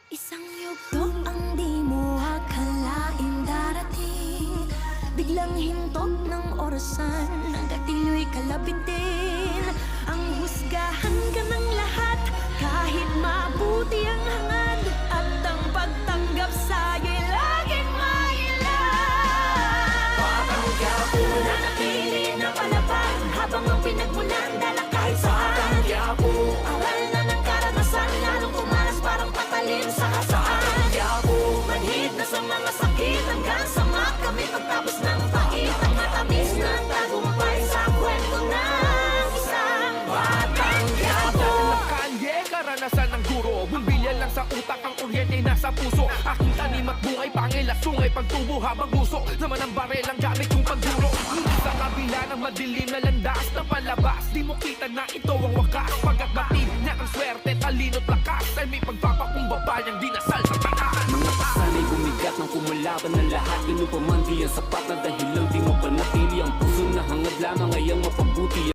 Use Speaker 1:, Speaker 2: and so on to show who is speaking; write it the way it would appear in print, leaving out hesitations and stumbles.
Speaker 1: Isang yugto ang di mo akalaing darating, biglang hintok ng orasan, hanggat ilo'y kalabitin. Ang husgahan ka ng lahat, kahit mabuti ang hangad, at ang pagtanggap sa'yo'y laging mailan. Patanggap ko na napili na palaban, habang ang pinagmulan dala kahit saan. Patanggap ko aral na ng karanasan, lalong tumalas parang patalim sa kasaan. Patanggap ko manhid na sa mga sakit, hanggang sa makamit pagtapos ng pait. Ang matamis na tagumpay sa kwento ng isang patanggap ko.
Speaker 2: Kalye, karanasan ng guro, bumbilya lang sa utak, ang kuryente nasa puso. Aking tanim at bungay, pangil at sungay, pagtubo habang gusto naman ang barel ang gamit kong pagduro. Sa kabila ng madilim na landas na palabas, di mo kita na ito ang wakas. Pagkat batid niya ang swerte, talino't lakas, ay may pagpapakumbaba niyang dinasal sa taas.
Speaker 3: Mga pasanay bumigat ng kumalaban ng lahat, ganun pa man di ang sapat na dahilan, di mo panatili ang puso na hangad lamang ay ang mapabuti.